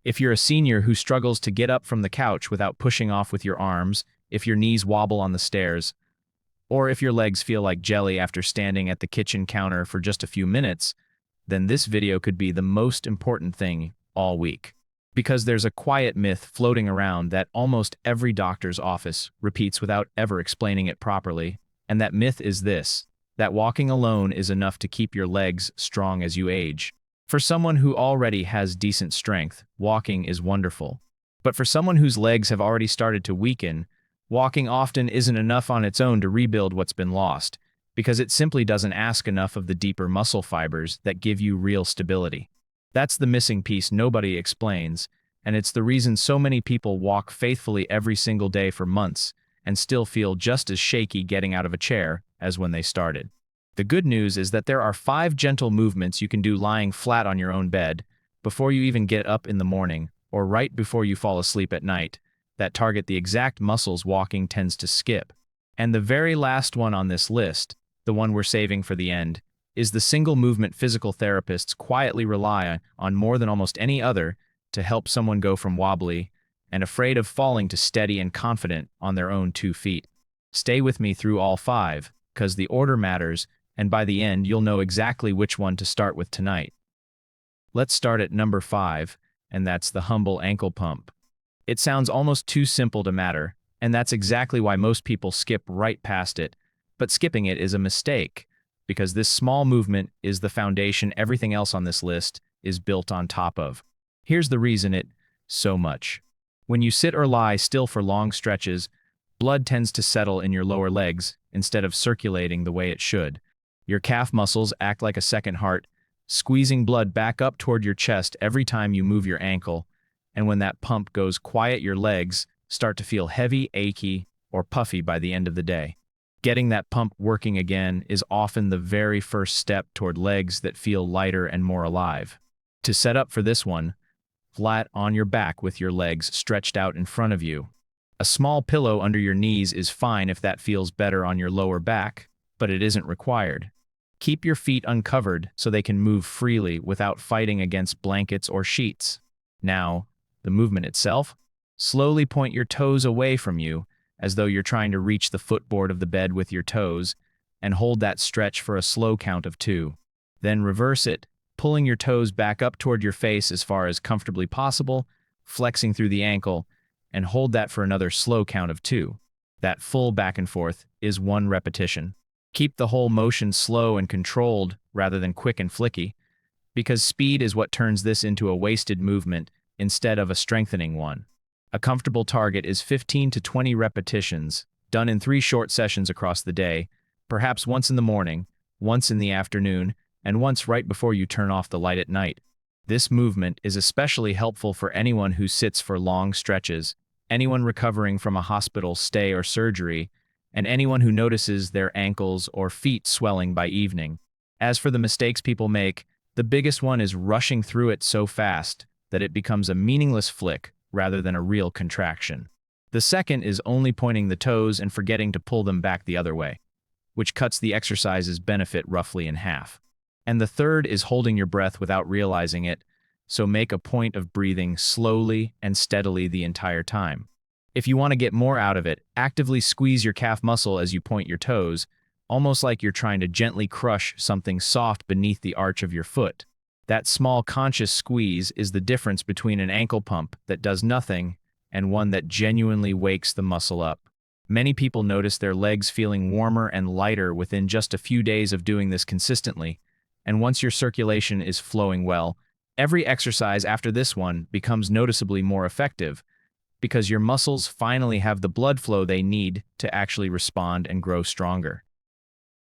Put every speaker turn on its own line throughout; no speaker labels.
If you're a senior who struggles to get up from the couch without pushing off with your arms, if your knees wobble on the stairs, or if your legs feel like jelly after standing at the kitchen counter for just a few minutes, then this video could be the most important thing all week. Because there's a quiet myth floating around that almost every doctor's office repeats without ever explaining it properly, and that myth is this: that walking alone is enough to keep your legs strong as you age. For someone who already has decent strength, walking is wonderful. But for someone whose legs have already started to weaken, walking often isn't enough on its own to rebuild what's been lost, because it simply doesn't ask enough of the deeper muscle fibers that give you real stability. That's the missing piece nobody explains, and it's the reason so many people walk faithfully every single day for months and still feel just as shaky getting out of a chair as when they started. The good news is that there are 5 gentle movements you can do lying flat on your own bed, before you even get up in the morning, or right before you fall asleep at night, that target the exact muscles walking tends to skip. And the very last one on this list, the one we're saving for the end, is the single movement physical therapists quietly rely on more than almost any other to help someone go from wobbly and afraid of falling to steady and confident on their own 2 feet. Stay with me through all 5, because the order matters, and by the end you'll know exactly which one to start with tonight. Let's start at number 5, and that's the humble ankle pump. It sounds almost too simple to matter, and that's exactly why most people skip right past it, but skipping it is a mistake, because this small movement is the foundation everything else on this list is built on top of. Here's the reason it so much. When you sit or lie still for long stretches, blood tends to settle in your lower legs instead of circulating the way it should. Your calf muscles act like a second heart, squeezing blood back up toward your chest every time you move your ankle, and when that pump goes quiet, your legs start to feel heavy, achy, or puffy by the end of the day. Getting that pump working again is often the very first step toward legs that feel lighter and more alive. To set up for this one, flat on your back with your legs stretched out in front of you. A small pillow under your knees is fine if that feels better on your lower back, but it isn't required. Keep your feet uncovered so they can move freely without fighting against blankets or sheets. Now, the movement itself? Slowly point your toes away from you, as though you're trying to reach the footboard of the bed with your toes, and hold that stretch for a slow count of 2. Then reverse it, pulling your toes back up toward your face as far as comfortably possible, flexing through the ankle, and hold that for another slow count of 2. That full back and forth is 1 repetition. Keep the whole motion slow and controlled rather than quick and flicky, because speed is what turns this into a wasted movement instead of a strengthening one. A comfortable target is 15 to 20 repetitions, done in 3 short sessions across the day, perhaps once in the morning, once in the afternoon, and once right before you turn off the light at night. This movement is especially helpful for anyone who sits for long stretches, anyone recovering from a hospital stay or surgery, and anyone who notices their ankles or feet swelling by evening. As for the mistakes people make, the biggest one is rushing through it so fast that it becomes a meaningless flick rather than a real contraction. The second is only pointing the toes and forgetting to pull them back the other way, which cuts the exercise's benefit roughly in half. And the third is holding your breath without realizing it, so make a point of breathing slowly and steadily the entire time. If you want to get more out of it, actively squeeze your calf muscle as you point your toes, almost like you're trying to gently crush something soft beneath the arch of your foot. That small conscious squeeze is the difference between an ankle pump that does nothing and one that genuinely wakes the muscle up. Many people notice their legs feeling warmer and lighter within just a few days of doing this consistently, and once your circulation is flowing well, every exercise after this one becomes noticeably more effective, because your muscles finally have the blood flow they need to actually respond and grow stronger.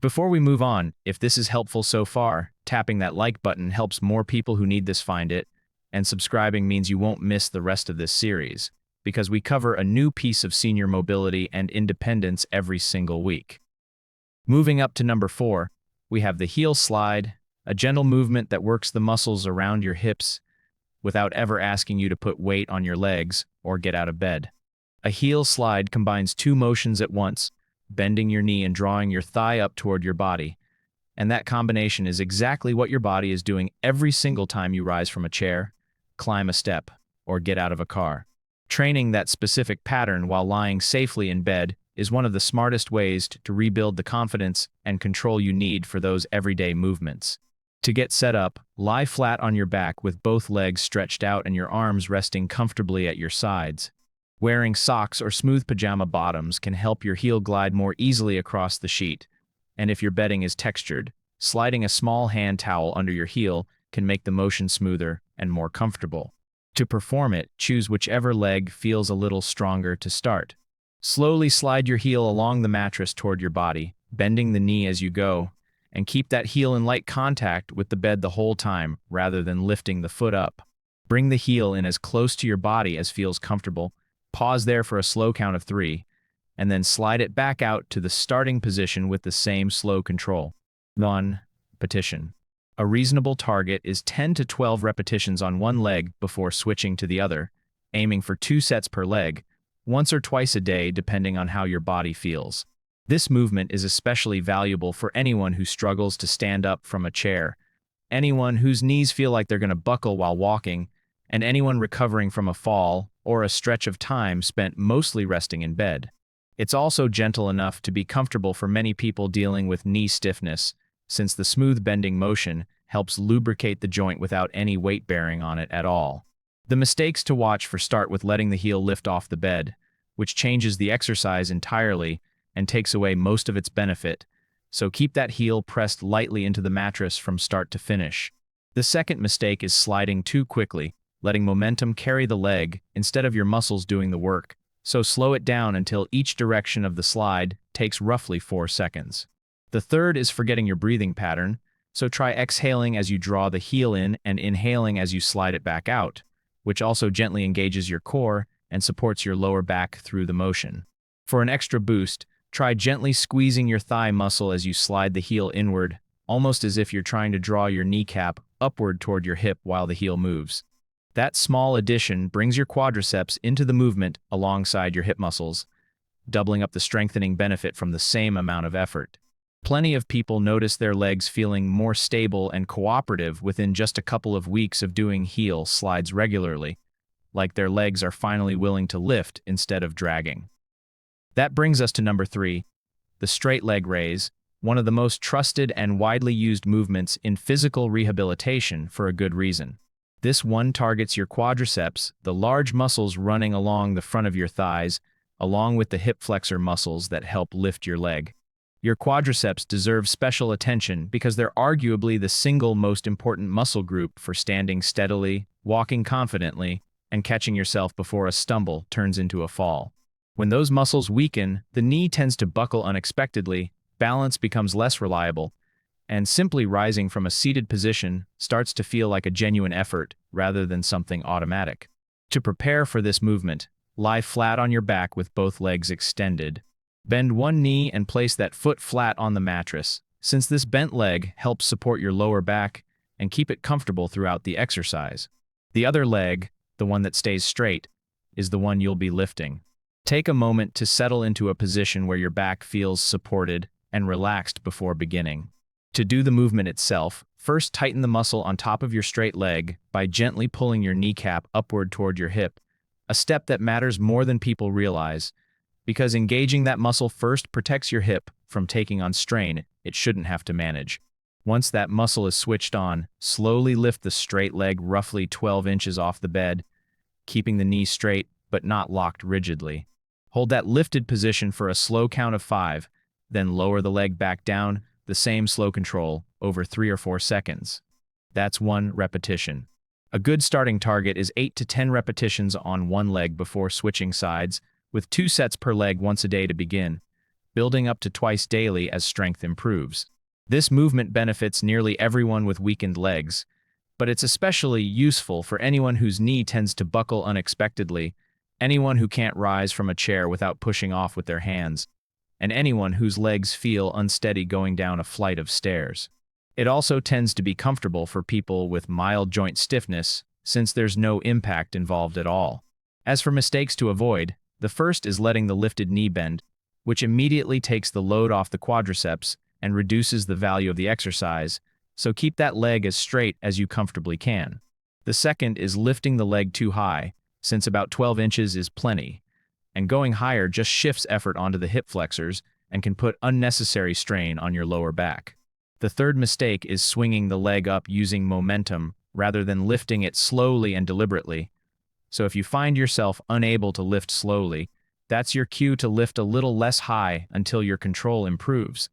Before we move on, if this is helpful so far, tapping that like button helps more people who need this find it, and subscribing means you won't miss the rest of this series, because we cover a new piece of senior mobility and independence every single week. Moving up to number 4, we have the heel slide, a gentle movement that works the muscles around your hips without ever asking you to put weight on your legs or get out of bed. A heel slide combines 2 motions at once, bending your knee and drawing your thigh up toward your body, and that combination is exactly what your body is doing every single time you rise from a chair, climb a step, or get out of a car. Training that specific pattern while lying safely in bed is one of the smartest ways to rebuild the confidence and control you need for those everyday movements. To get set up, lie flat on your back with both legs stretched out and your arms resting comfortably at your sides. Wearing socks or smooth pajama bottoms can help your heel glide more easily across the sheet, and if your bedding is textured, sliding a small hand towel under your heel can make the motion smoother and more comfortable. To perform it, choose whichever leg feels a little stronger to start. Slowly slide your heel along the mattress toward your body, bending the knee as you go, and keep that heel in light contact with the bed the whole time rather than lifting the foot up. Bring the heel in as close to your body as feels comfortable, pause there for a slow count of 3, and then slide it back out to the starting position with the same slow control. 1. Repetition. A reasonable target is 10 to 12 repetitions on one leg before switching to the other, aiming for 2 sets per leg, once or twice a day depending on how your body feels. This movement is especially valuable for anyone who struggles to stand up from a chair, anyone whose knees feel like they're going to buckle while walking, and anyone recovering from a fall or a stretch of time spent mostly resting in bed. It's also gentle enough to be comfortable for many people dealing with knee stiffness, since the smooth bending motion helps lubricate the joint without any weight bearing on it at all. The mistakes to watch for start with letting the heel lift off the bed, which changes the exercise entirely and takes away most of its benefit, so keep that heel pressed lightly into the mattress from start to finish. The second mistake is sliding too quickly, letting momentum carry the leg instead of your muscles doing the work, so slow it down until each direction of the slide takes roughly 4 seconds. The third is forgetting your breathing pattern, so try exhaling as you draw the heel in and inhaling as you slide it back out, which also gently engages your core and supports your lower back through the motion. For an extra boost, try gently squeezing your thigh muscle as you slide the heel inward, almost as if you're trying to draw your kneecap upward toward your hip while the heel moves. That small addition brings your quadriceps into the movement alongside your hip muscles, doubling up the strengthening benefit from the same amount of effort. Plenty of people notice their legs feeling more stable and cooperative within just a couple of weeks of doing heel slides regularly, like their legs are finally willing to lift instead of dragging. That brings us to number 3, the straight leg raise, one of the most trusted and widely used movements in physical rehabilitation for a good reason. This one targets your quadriceps, the large muscles running along the front of your thighs, along with the hip flexor muscles that help lift your leg. Your quadriceps deserve special attention because they're arguably the single most important muscle group for standing steadily, walking confidently, and catching yourself before a stumble turns into a fall. When those muscles weaken, the knee tends to buckle unexpectedly, balance becomes less reliable, and simply rising from a seated position starts to feel like a genuine effort rather than something automatic. To prepare for this movement, lie flat on your back with both legs extended. Bend one knee and place that foot flat on the mattress, since this bent leg helps support your lower back and keep it comfortable throughout the exercise. The other leg, the one that stays straight, is the one you'll be lifting. Take a moment to settle into a position where your back feels supported and relaxed before beginning. To do the movement itself, first tighten the muscle on top of your straight leg by gently pulling your kneecap upward toward your hip, a step that matters more than people realize, because engaging that muscle first protects your hip from taking on strain it shouldn't have to manage. Once that muscle is switched on, slowly lift the straight leg roughly 12 inches off the bed, keeping the knee straight but not locked rigidly. Hold that lifted position for a slow count of 5, then lower the leg back down, the same slow control, over 3 or 4 seconds. That's 1 repetition. A good starting target is 8 to 10 repetitions on one leg before switching sides, with 2 sets per leg once a day to begin, building up to twice daily as strength improves. This movement benefits nearly everyone with weakened legs, but it's especially useful for anyone whose knee tends to buckle unexpectedly, anyone who can't rise from a chair without pushing off with their hands, and anyone whose legs feel unsteady going down a flight of stairs. It also tends to be comfortable for people with mild joint stiffness, since there's no impact involved at all. As for mistakes to avoid, the first is letting the lifted knee bend, which immediately takes the load off the quadriceps and reduces the value of the exercise, so keep that leg as straight as you comfortably can. The second is lifting the leg too high, since about 12 inches is plenty, and going higher just shifts effort onto the hip flexors and can put unnecessary strain on your lower back. The third mistake is swinging the leg up using momentum rather than lifting it slowly and deliberately. So if you find yourself unable to lift slowly, that's your cue to lift a little less high until your control improves.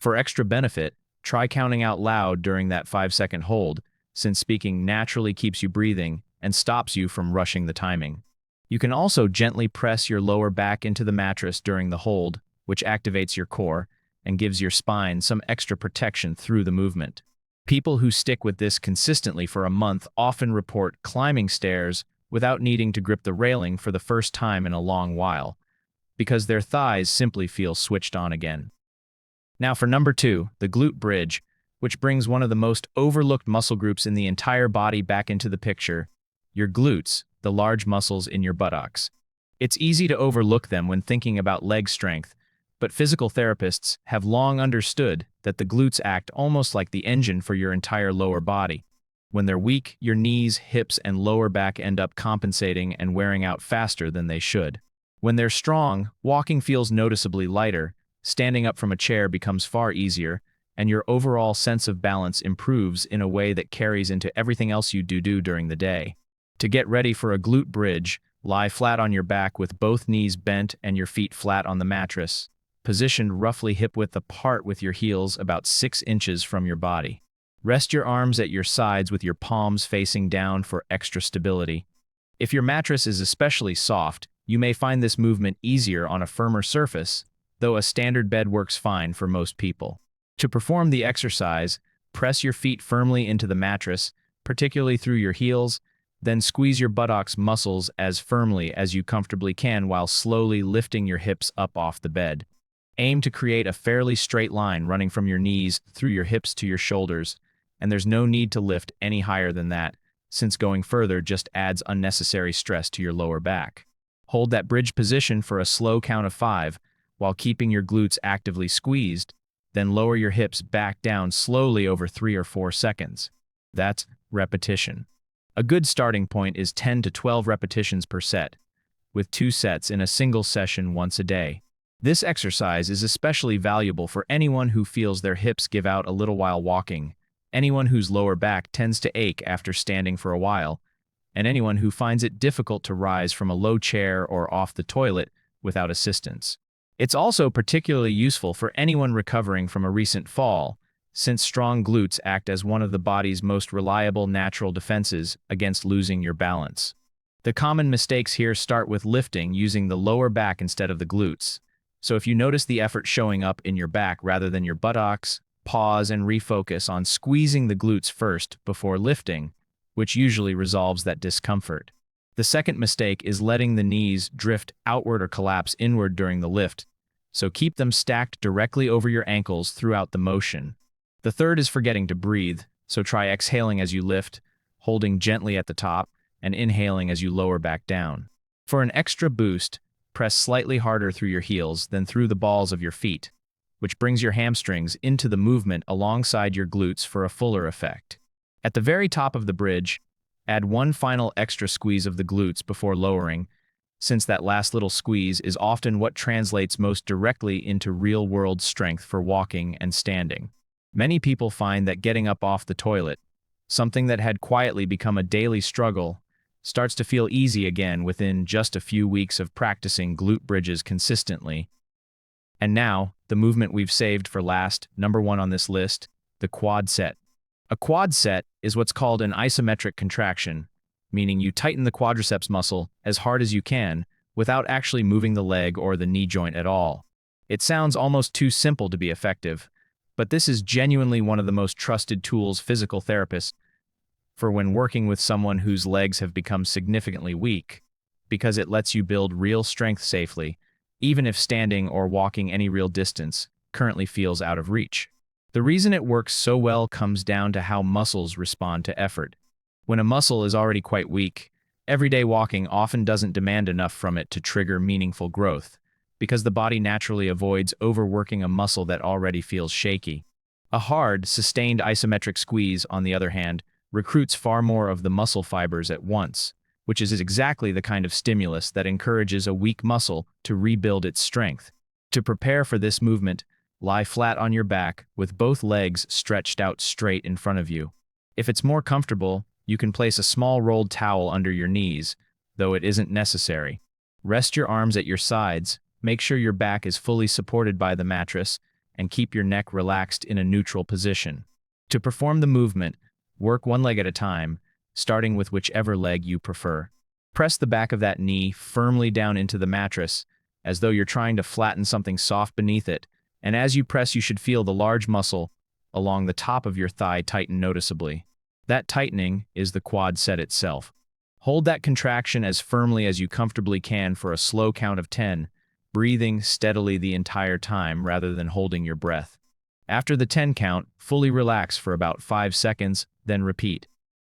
For extra benefit, try counting out loud during that 5-second hold, since speaking naturally keeps you breathing and stops you from rushing the timing. You can also gently press your lower back into the mattress during the hold, which activates your core and gives your spine some extra protection through the movement. People who stick with this consistently for a month often report climbing stairs without needing to grip the railing for the first time in a long while, because their thighs simply feel switched on again. Now for number 2, the glute bridge, which brings one of the most overlooked muscle groups in the entire body back into the picture, your glutes, the large muscles in your buttocks. It's easy to overlook them when thinking about leg strength, but physical therapists have long understood that the glutes act almost like the engine for your entire lower body. When they're weak, your knees, hips, and lower back end up compensating and wearing out faster than they should. When they're strong, walking feels noticeably lighter, standing up from a chair becomes far easier, and your overall sense of balance improves in a way that carries into everything else you do during the day. To get ready for a glute bridge, lie flat on your back with both knees bent and your feet flat on the mattress, positioned roughly hip-width apart with your heels about 6 inches from your body. Rest your arms at your sides with your palms facing down for extra stability. If your mattress is especially soft, you may find this movement easier on a firmer surface, though a standard bed works fine for most people. To perform the exercise, press your feet firmly into the mattress, particularly through your heels, then squeeze your buttocks muscles as firmly as you comfortably can while slowly lifting your hips up off the bed. Aim to create a fairly straight line running from your knees through your hips to your shoulders, and there's no need to lift any higher than that, since going further just adds unnecessary stress to your lower back. Hold that bridge position for a slow count of 5, while keeping your glutes actively squeezed, then lower your hips back down slowly over 3 or 4 seconds. That's repetition. A good starting point is 10 to 12 repetitions per set, with 2 sets in a single session once a day. This exercise is especially valuable for anyone who feels their hips give out a little while walking, anyone whose lower back tends to ache after standing for a while, and anyone who finds it difficult to rise from a low chair or off the toilet without assistance. It's also particularly useful for anyone recovering from a recent fall, since strong glutes act as one of the body's most reliable natural defenses against losing your balance. The common mistakes here start with lifting using the lower back instead of the glutes. So if you notice the effort showing up in your back rather than your buttocks, pause and refocus on squeezing the glutes first before lifting, which usually resolves that discomfort. The second mistake is letting the knees drift outward or collapse inward during the lift, so keep them stacked directly over your ankles throughout the motion. The third is forgetting to breathe, so try exhaling as you lift, holding gently at the top, and inhaling as you lower back down. For an extra boost, press slightly harder through your heels than through the balls of your feet, which brings your hamstrings into the movement alongside your glutes for a fuller effect. At the very top of the bridge, add one final extra squeeze of the glutes before lowering, since that last little squeeze is often what translates most directly into real-world strength for walking and standing. Many people find that getting up off the toilet, something that had quietly become a daily struggle, starts to feel easy again within just a few weeks of practicing glute bridges consistently. And now, the movement we've saved for last, number 1 on this list, the quad set. A quad set is what's called an isometric contraction, meaning you tighten the quadriceps muscle as hard as you can without actually moving the leg or the knee joint at all. It sounds almost too simple to be effective, but this is genuinely one of the most trusted tools physical therapists for when working with someone whose legs have become significantly weak, because it lets you build real strength safely, even if standing or walking any real distance currently feels out of reach. The reason it works so well comes down to how muscles respond to effort. When a muscle is already quite weak, everyday walking often doesn't demand enough from it to trigger meaningful growth, because the body naturally avoids overworking a muscle that already feels shaky. A hard, sustained isometric squeeze, on the other hand, recruits far more of the muscle fibers at once, which is exactly the kind of stimulus that encourages a weak muscle to rebuild its strength. To prepare for this movement, lie flat on your back with both legs stretched out straight in front of you. If it's more comfortable, you can place a small rolled towel under your knees, though it isn't necessary. Rest your arms at your sides, make sure your back is fully supported by the mattress, and keep your neck relaxed in a neutral position. To perform the movement, work one leg at a time, starting with whichever leg you prefer. Press the back of that knee firmly down into the mattress, as though you're trying to flatten something soft beneath it, and as you press you should feel the large muscle along the top of your thigh tighten noticeably. That tightening is the quad set itself. Hold that contraction as firmly as you comfortably can for a slow count of 10, breathing steadily the entire time rather than holding your breath. After the 10 count, fully relax for about 5 seconds, then repeat.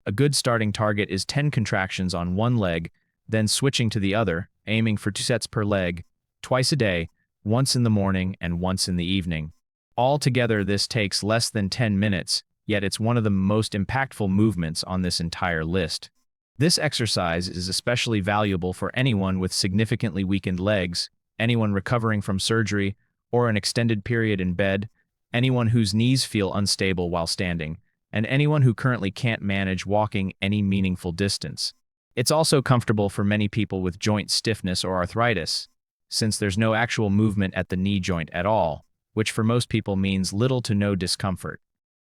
A good starting target is 10 contractions on one leg, then switching to the other, aiming for 2 sets per leg, twice a day, once in the morning and once in the evening. Altogether, this takes less than 10 minutes, yet it's one of the most impactful movements on this entire list. This exercise is especially valuable for anyone with significantly weakened legs, anyone recovering from surgery or an extended period in bed, anyone whose knees feel unstable while standing, and anyone who currently can't manage walking any meaningful distance. It's also comfortable for many people with joint stiffness or arthritis, since there's no actual movement at the knee joint at all, which for most people means little to no discomfort.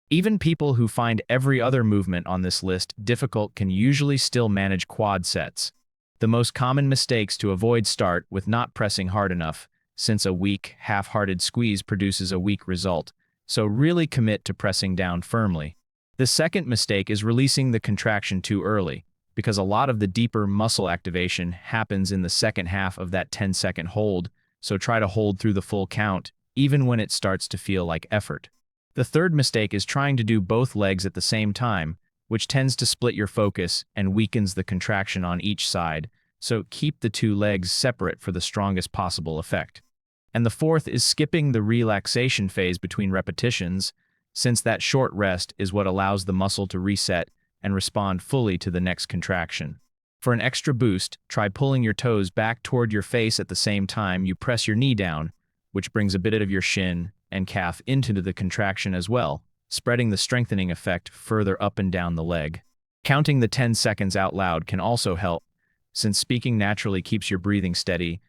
Even people who find every other movement on this list difficult can usually still manage quad sets. The most common mistakes to avoid start with not pressing hard enough, since a weak, half-hearted squeeze produces a weak result, so really commit to pressing down firmly. The second mistake is releasing the contraction too early, because a lot of the deeper muscle activation happens in the second half of that 10-second hold, so try to hold through the full count, even when it starts to feel like effort. The third mistake is trying to do both legs at the same time, which tends to split your focus and weakens the contraction on each side, so keep the two legs separate for the strongest possible effect. And the fourth is skipping the relaxation phase between repetitions, since that short rest is what allows the muscle to reset and respond fully to the next contraction. For an extra boost, try pulling your toes back toward your face at the same time you press your knee down, which brings a bit of your shin and calf into the contraction as well, spreading the strengthening effect further up and down the leg. Counting the 10 seconds out loud can also help, since speaking naturally keeps your breathing steady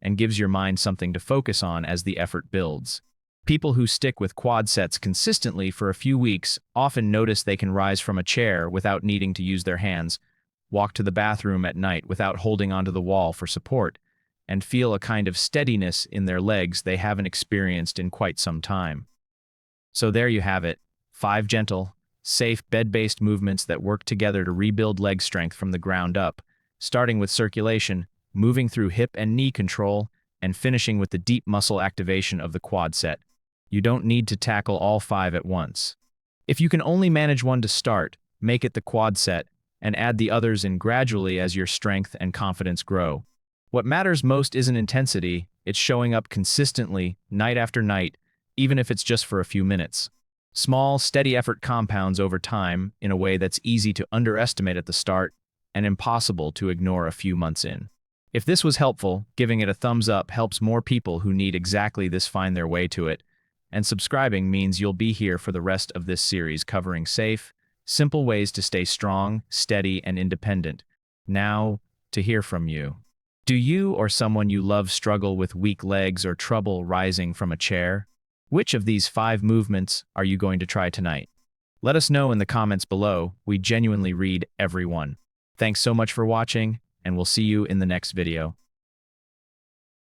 and gives your mind something to focus on as the effort builds. People who stick with quad sets consistently for a few weeks often notice they can rise from a chair without needing to use their hands, walk to the bathroom at night without holding onto the wall for support, and feel a kind of steadiness in their legs they haven't experienced in quite some time. So there you have it, 5 gentle, safe bed-based movements that work together to rebuild leg strength from the ground up, starting with circulation, moving through hip and knee control, and finishing with the deep muscle activation of the quad set. You don't need to tackle all 5 at once. If you can only manage one to start, make it the quad set, and add the others in gradually as your strength and confidence grow. What matters most isn't intensity, it's showing up consistently, night after night, even if it's just for a few minutes. Small, steady effort compounds over time in a way that's easy to underestimate at the start and impossible to ignore a few months in. If this was helpful, giving it a thumbs up helps more people who need exactly this find their way to it, and subscribing means you'll be here for the rest of this series covering safe, simple ways to stay strong, steady, and independent. Now, to hear from you. Do you or someone you love struggle with weak legs or trouble rising from a chair? Which of these 5 movements are you going to try tonight? Let us know in the comments below. We genuinely read every one. Thanks so much for watching, and we'll see you in the next video.